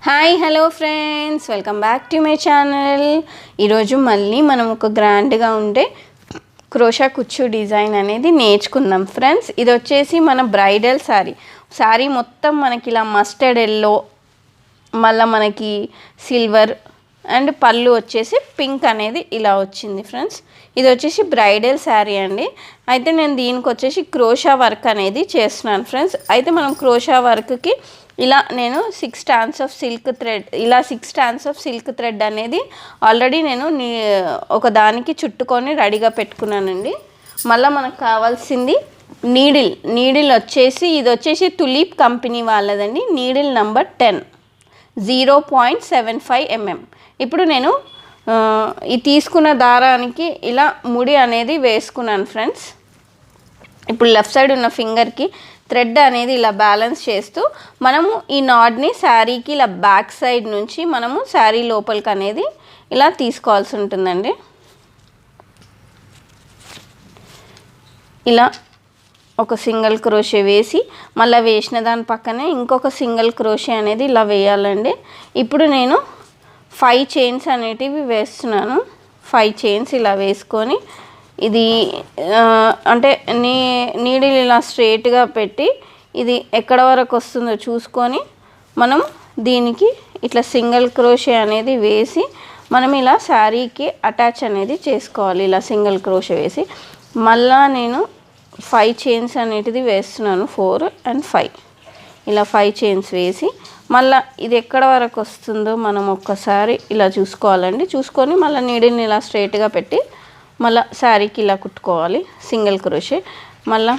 Hi hello friends, welcome back to my channel. ఈరోజు మళ్ళీ మనం ఒక గ్రాండ్గా ఉండే క్రోషా కుచ్చు డిజైన్ అనేది నేర్చుకుందాం ఫ్రెండ్స్. ఇది వచ్చేసి మన బ్రైడల్ శారీ మొత్తం మనకి ఇలా మస్టర్డ్ ఎల్లో, మళ్ళీ మనకి సిల్వర్ అండ్ పళ్ళు వచ్చేసి పింక్ అనేది ఇలా వచ్చింది ఫ్రెండ్స్. ఇది వచ్చేసి బ్రైడల్ శారీ అండి. అయితే నేను దీనికి వచ్చేసి క్రోషా వర్క్ అనేది చేస్తున్నాను ఫ్రెండ్స్. అయితే మనం క్రోషా వర్క్కి ఇలా నేను 6 strands ఆఫ్ సిల్క్ థ్రెడ్, ఇలా 6 strands ఆఫ్ సిల్క్ థ్రెడ్ అనేది ఆల్రెడీ నేను ఒక దానికి చుట్టుకొని రెడీగా పెట్టుకున్నానండి. మళ్ళీ మనకు కావాల్సింది నీడిల్ వచ్చేసి ఇది వచ్చేసి తులీప్ కంపెనీ వాళ్ళదండి. Needle number 10, 0.75 mm. ఇప్పుడు నేను ఈ తీసుకున్న దారానికి ఇలా ముడి అనేది వేసుకున్నాను ఫ్రెండ్స్. ఇప్పుడు లెఫ్ట్ సైడ్ ఉన్న ఫింగర్కి థ్రెడ్ అనేది ఇలా బ్యాలెన్స్ చేస్తూ మనము ఈ నాడ్ని శారీకి ఇలా బ్యాక్ సైడ్ నుంచి మనము శారీ లోపలికి అనేది ఇలా తీసుకోవాల్సి ఉంటుందండి. ఇలా ఒక సింగిల్ క్రోషే వేసి మళ్ళీ వేసిన దాని పక్కనే ఇంకొక సింగిల్ క్రోషే అనేది ఇలా వేయాలండి. ఇప్పుడు నేను 5 chains అనేటివి వేస్తున్నాను. 5 chains ఇలా వేసుకొని ఇది అంటే నీడిల్ ఇలా స్ట్రేట్గా పెట్టి ఇది ఎక్కడ వరకు వస్తుందో చూసుకొని మనం దీనికి ఇట్లా సింగిల్ క్రోషే అనేది వేసి మనం ఇలా శారీకి అటాచ్ అనేది చేసుకోవాలి. ఇలా సింగిల్ క్రోషే వేసి మళ్ళా నేను 5 chains అనేటిది వేస్తున్నాను. 4 and 5 ఇలా 5 chains వేసి మళ్ళీ ఇది ఎక్కడ వరకు వస్తుందో మనం ఒక్కసారి ఇలా చూసుకోవాలండి. చూసుకొని మళ్ళీ నీడిల్ని ఇలా స్ట్రైట్గా పెట్టి మళ్ళీ శారీకి ఇలా కుట్టుకోవాలి సింగిల్ క్రోషే. మళ్ళీ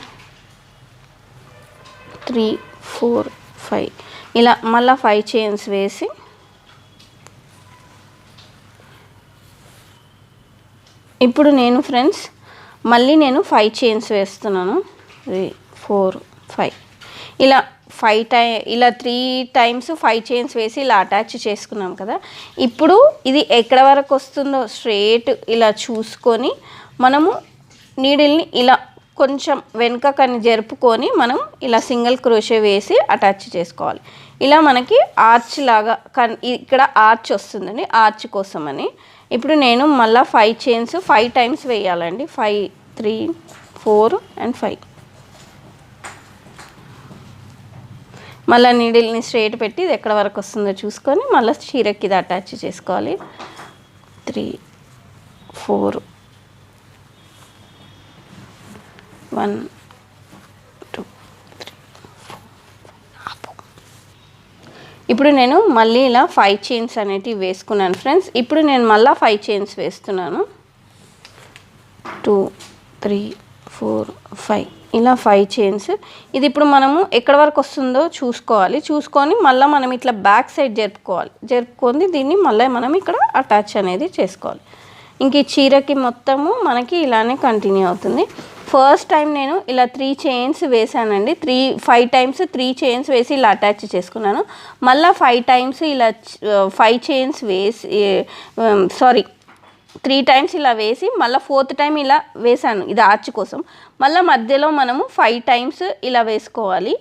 3, 4, 5 ఇలా మళ్ళీ 5 chains వేసి ఇప్పుడు నేను ఫ్రెండ్స్ మళ్ళీ నేను 5 chains వేస్తున్నాను. 3, 4, 5 ఇలా 3 times 5 chains వేసి ఇలా అటాచ్ చేసుకున్నాం కదా. ఇప్పుడు ఇది ఎక్కడ వరకు వస్తుందో స్ట్రేట్ ఇలా చూసుకొని మనము నీడిల్ని ఇలా కొంచెం వెనుకకని జరుపుకొని మనం ఇలా సింగిల్ క్రోషే వేసి అటాచ్ చేసుకోవాలి. ఇలా మనకి ఆర్చ్ లాగా ఇక్కడ ఆర్చ్ వస్తుందండి, ఆర్చ్ కోసమని. ఇప్పుడు నేను మళ్ళీ 5 chains 5 times వేయాలండి. 5, 3, 4 and 5 మళ్ళీ నీడిల్ని స్ట్రేట్ పెట్టి ఇది ఎక్కడ వరకు వస్తుందో చూసుకొని మళ్ళీ చీరకి ఇది అటాచ్ చేసుకోవాలి. 3, 4, 1, 2, 3, 4. ఇప్పుడు నేను మళ్ళీ ఇలా 5 chains అనేటివి వేసుకున్నాను ఫ్రెండ్స్. ఇప్పుడు నేను మళ్ళీ 5 chains వేస్తున్నాను. 2, 3, 4, 5 ఇలా 5 chains. ఇది ఇప్పుడు మనము ఎక్కడ వరకు వస్తుందో చూసుకొని మళ్ళీ మనం ఇట్లా బ్యాక్ సైడ్ జరుపుకొని దీన్ని మళ్ళీ మనం ఇక్కడ అటాచ్ అనేది చేసుకోవాలి. ఇంక ఈ చీరకి మొత్తము మనకి ఇలానే కంటిన్యూ అవుతుంది. ఫస్ట్ టైం నేను ఇలా 3 chains వేసానండి. 5 times 3 chains వేసి ఇలా అటాచ్ చేసుకున్నాను. మళ్ళీ 5 times ఇలా 5 chains వేసి 3 times ఇలా వేసి మళ్ళీ 4th time ఇలా వేసాను, ఇది ఆర్చ్ కోసం. మళ్ళీ మధ్యలో మనము 5 times ఇలా వేసుకోవాలి.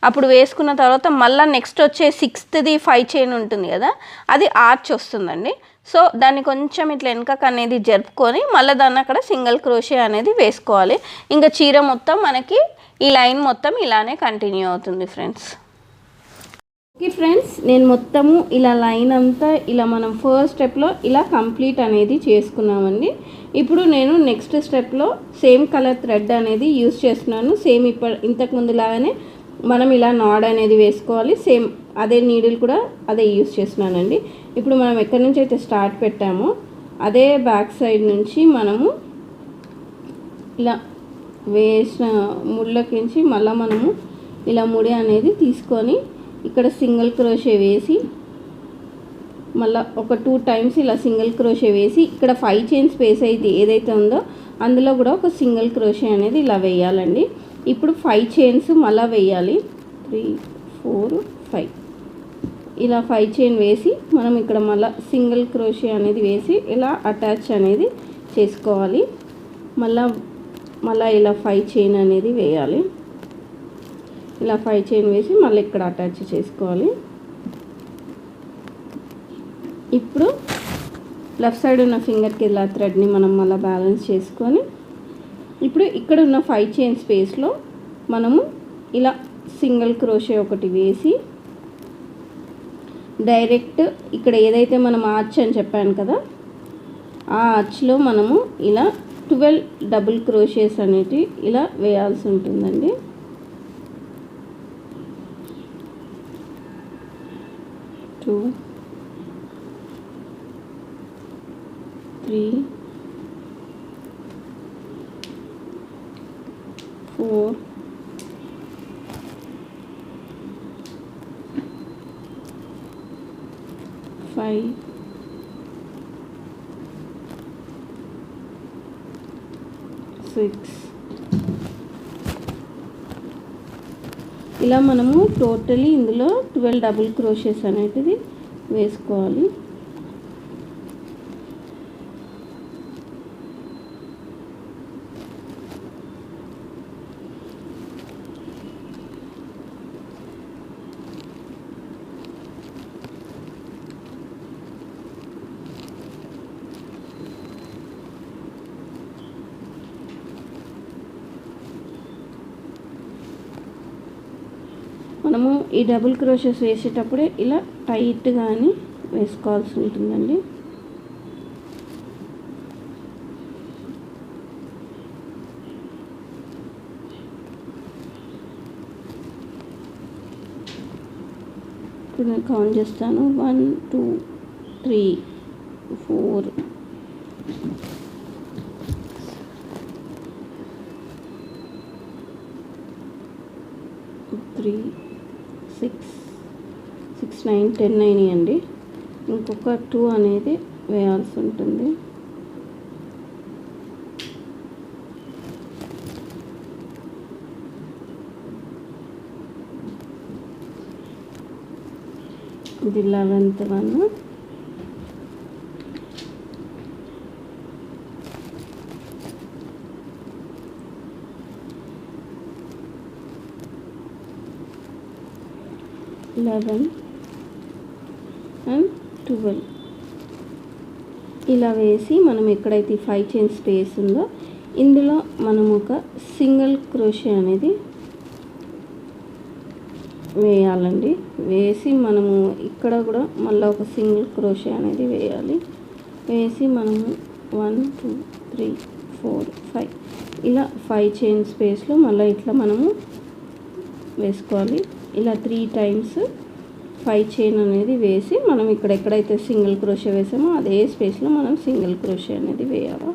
అప్పుడు వేసుకున్న తర్వాత మళ్ళీ నెక్స్ట్ వచ్చే 6th 5 chain ఉంటుంది కదా, అది ఆర్చ్ వస్తుందండి. సో దాన్ని కొంచెం ఇట్లా వెనకకు అనేది జరుపుకొని మళ్ళీ దాన్ని అక్కడ సింగిల్ క్రోషే అనేది వేసుకోవాలి. ఇంకా చీర మొత్తం మనకి ఈ లైన్ మొత్తం ఇలానే కంటిన్యూ అవుతుంది ఫ్రెండ్స్. ఓకే ఫ్రెండ్స్, నేను మొత్తము ఇలా లైన్ అంతా ఇలా మనం ఫస్ట్ స్టెప్లో ఇలా కంప్లీట్ అనేది చేసుకున్నామండి. ఇప్పుడు నేను నెక్స్ట్ స్టెప్లో సేమ్ కలర్ థ్రెడ్ అనేది యూస్ చేస్తున్నాను. సేమ్ ఇంతకు ముందు లాగానే మనం ఇలా నాడ్ అనేది వేసుకోవాలి. సేమ్ అదే నీడిల్ కూడా అదే యూస్ చేస్తున్నానండి. ఇప్పుడు మనం ఎక్కడి నుంచి అయితే స్టార్ట్ పెట్టామో అదే బ్యాక్ సైడ్ నుంచి మనము ఇలా వేసిన ముళ్ళకించి మళ్ళీ మనము ఇలా ముడి అనేది తీసుకొని ఇక్కడ సింగిల్ క్రోషే వేసి మళ్ళీ ఒక 2 times ఇలా సింగిల్ క్రోషే వేసి ఇక్కడ 5 chains స్పేస్ అయితే ఏదైతే ఉందో అందులో కూడా ఒక సింగిల్ క్రోషే అనేది ఇలా వేయాలండి. ఇప్పుడు 5 chains మళ్ళీ వేయాలి. 3, 4, 5 ఇలా 5 chain వేసి మనం ఇక్కడ మళ్ళీ సింగిల్ క్రోషే అనేది వేసి ఇలా అటాచ్ అనేది చేసుకోవాలి. మళ్ళీ ఇలా 5 chain అనేది వేయాలి. ఇలా 5 chain వేసి మళ్ళీ ఇక్కడ అటాచ్ చేసుకోవాలి. ఇప్పుడు లెఫ్ట్ సైడ్ ఉన్న ఫింగర్కి ఇలా థ్రెడ్ని మనం మళ్ళీ బ్యాలెన్స్ చేసుకొని ఇప్పుడు ఇక్కడ ఉన్న 5 చైన్ స్పేస్లో మనము ఇలా సింగిల్ క్రోషే ఒకటి వేసి డైరెక్ట్ ఇక్కడ ఏదైతే మనం ఆర్చ్ అని చెప్పాను కదా, ఆ ఆర్చ్లో మనము ఇలా 12 డబుల్ క్రోషేస్ అనేవి ఇలా వేయాల్సి ఉంటుందండి. 2 3 4 5 6 ఇలా మనము టోటలీ ఇందులో 12 డబుల్ క్రోషేస్ అనేటిది వేసుకోవాలి. మనము ఈ డబుల్ క్రోషెస్ వేసేటప్పుడే ఇలా టైట్గాని వేసుకోవాల్సి ఉంటుందండి. ఇప్పుడు నేను కౌంట్ చేస్తాను. 1 2 3 4 3 6 9 10 అండి. ఇంకొక 2 అనేది వేయాల్సి ఉంటుంది. ఇది 11th వన్. అండ్ 12 ఇలా వేసి మనం ఎక్కడైతే 5 చైన్ స్పేస్ ఉందో ఇందులో మనం ఒక సింగిల్ క్రోషే అనేది వేయాలండి. వేసి మనము ఇక్కడ కూడా మళ్ళీ ఒక సింగిల్ క్రోషే అనేది వేయాలి. వేసి మనము 1 2 3 4 5 ఇలా 5 చైన్ స్పేస్లో మళ్ళీ ఇట్లా మనము వేసుకోవాలి. ఇలా 3 టైమ్స్ 5 చైన్ అనేది వేసి మనం ఇక్కడ ఎక్కడైతే సింగిల్ క్రోషే వేసామో అదే స్పేస్లో మనం సింగిల్ క్రోషే అనేది వేయాలి.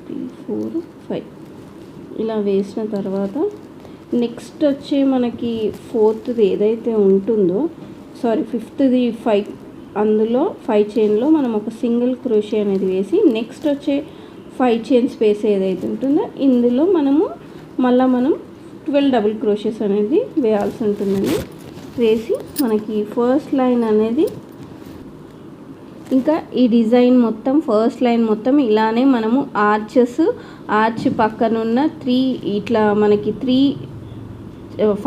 3 4 5 ఇలా వేసిన తర్వాత నెక్స్ట్ వచ్చే మనకి 4th ఏదైతే ఉంటుందో సారీ 5th 5 అందులో 5 చైన్లో మనం ఒక సింగిల్ క్రోషే అనేది వేసి నెక్స్ట్ వచ్చే 5 చైన్ స్పేస్ ఏదైతే ఉంటుందో ఇందులో మనము మళ్ళీ మనం 12 డబుల్ క్రోషెస్ అనేది వేయాల్సి ఉంటుందండి. వేసి మనకి ఫస్ట్ లైన్ అనేది ఇంకా ఈ డిజైన్ మొత్తం ఫస్ట్ లైన్ మొత్తం ఇలానే మనము ఆర్చ్ పక్కనున్న 3 ఇట్లా మనకి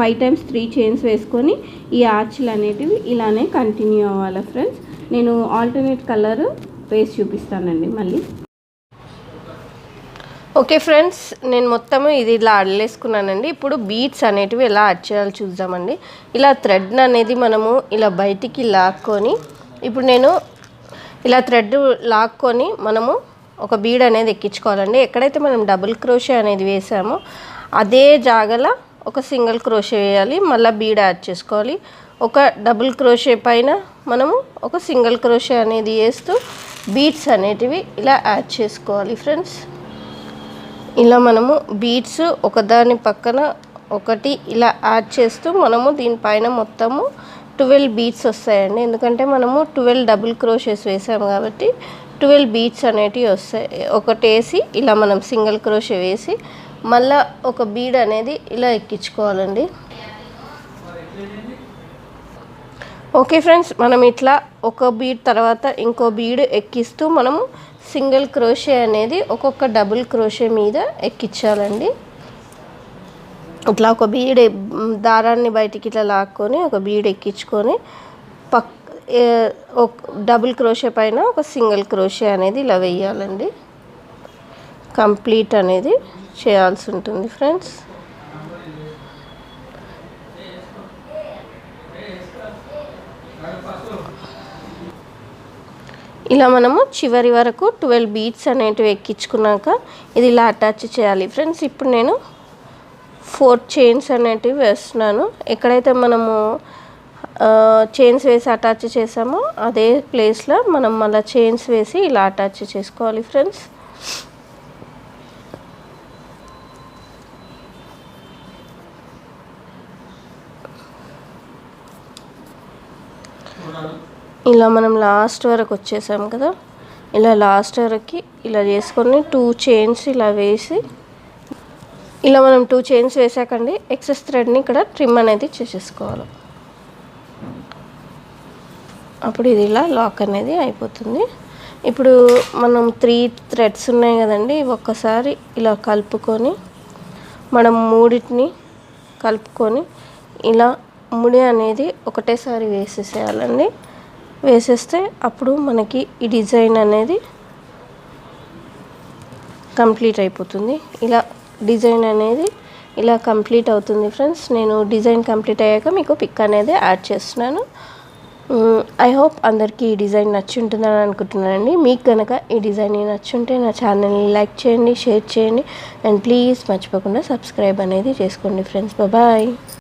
5 టైమ్స్ 3 చైన్స్ వేసుకొని ఈ ఆర్చ్లు అనేటివి ఇలానే కంటిన్యూ అవ్వాలి ఫ్రెండ్స్. నేను ఆల్టర్నేట్ కలర్ వేసి చూపిస్తానండి మళ్ళీ. ఓకే ఫ్రెండ్స్, నేను మొత్తము ఇది ఇలా అల్లేసుకున్నానండి. ఇప్పుడు బీడ్స్ అనేటివి ఎలా యాడ్ చేయాలో చూద్దామండి. ఇలా థ్రెడ్ అనేది మనము ఇలా బయటికి లాక్కొని ఇప్పుడు నేను ఇలా థ్రెడ్ లాక్కొని మనము ఒక బీడ్ అనేది ఎక్కించుకోవాలండి. ఎక్కడైతే మనం డబుల్ క్రోషే అనేది వేసామో అదే జాగలో ఒక సింగిల్ క్రోషే వేయాలి. మళ్ళీ బీడ్ యాడ్ చేసుకోవాలి. ఒక డబుల్ క్రోషే పైన మనము ఒక సింగిల్ క్రోషే అనేది వేస్తూ బీడ్స్ అనేటివి ఇలా యాడ్ చేసుకోవాలి ఫ్రెండ్స్. ఇలా మనము బీడ్స్ ఒకదాని పక్కన ఒకటి ఇలా యాడ్ చేస్తూ మనము దీనిపైన మొత్తము 12 బీడ్స్ వస్తాయండి. ఎందుకంటే మనము 12 డబుల్ క్రోషెస్ వేసాము కాబట్టి 12 బీడ్స్ అనేటివి వస్తాయి. ఒకటి వేసి ఇలా మనం సింగిల్ క్రోషే వేసి మళ్ళీ ఒక బీడ్ అనేది ఇలా ఎక్కించుకోవాలండి. ఓకే ఫ్రెండ్స్, మనం ఇట్లా ఒక బీడ్ తర్వాత ఇంకో బీడ్ ఎక్కిస్తూ మనము సింగిల్ క్రోషే అనేది ఒక్కొక్క డబుల్ క్రోషే మీద ఎక్కించాలండి. ఇట్లా ఒక బీడ్ దారాన్ని బయటికి ఇట్లా లాక్కొని ఒక బీడ్ ఎక్కించుకొని ఒక డబుల్ క్రోషే పైన ఒక సింగిల్ క్రోషే అనేది ఇలా వేయాలండి. కంప్లీట్ అనేది చేయాల్సి ఉంటుంది ఫ్రెండ్స్. ఇలా మనము చివరి వరకు 12 బీట్స్ అనేటివి ఎక్కించుకున్నాక ఇది ఇలా అటాచ్ చేయాలి ఫ్రెండ్స్. ఇప్పుడు నేను 4 చైన్స్ అనేటివి వేస్తున్నాను. ఎక్కడైతే మనము చైన్స్ వేసి అటాచ్ చేసామో అదే ప్లేస్లో మనం మళ్ళీ చైన్స్ వేసి ఇలా అటాచ్ చేసుకోవాలి ఫ్రెండ్స్. ఇలా మనం లాస్ట్ వరకు వచ్చేసాం కదా, ఇలా లాస్ట్ వరకు ఇలా చేసుకొని 2 చైన్స్ ఇలా వేసి, ఇలా మనం 2 చైన్స్ వేసాకండి ఎక్సెస్ థ్రెడ్ని ఇక్కడ ట్రిమ్ అనేది చేసేసుకోవాలి. అప్పుడు ఇది ఇలా లాక్ అనేది అయిపోతుంది. ఇప్పుడు మనం 3 థ్రెడ్స్ ఉన్నాయి కదండి, ఒక్కసారి ఇలా కలుపుకొని మనం మూడింటిని కలుపుకొని ఇలా ముడి అనేది ఒకటేసారి వేసేసేయాలండి. వేసేస్తే అప్పుడు మనకి ఈ డిజైన్ అనేది కంప్లీట్ అయిపోతుంది. ఇలా డిజైన్ అనేది ఇలా కంప్లీట్ అవుతుంది ఫ్రెండ్స్. నేను డిజైన్ కంప్లీట్ అయ్యాక మీకు పిక్ అనేది యాడ్ చేస్తున్నాను. ఐ హోప్ అందరికీ ఈ డిజైన్ నచ్చి ఉంటుందని అనుకుంటున్నానండి. మీకు కనుక ఈ డిజైన్ నచ్చుంటే నా ఛానల్ని లైక్ చేయండి, షేర్ చేయండి అండ్ ప్లీజ్ మర్చిపోకుండా సబ్స్క్రైబ్ అనేది చేసుకోండి ఫ్రెండ్స్. బాయ్.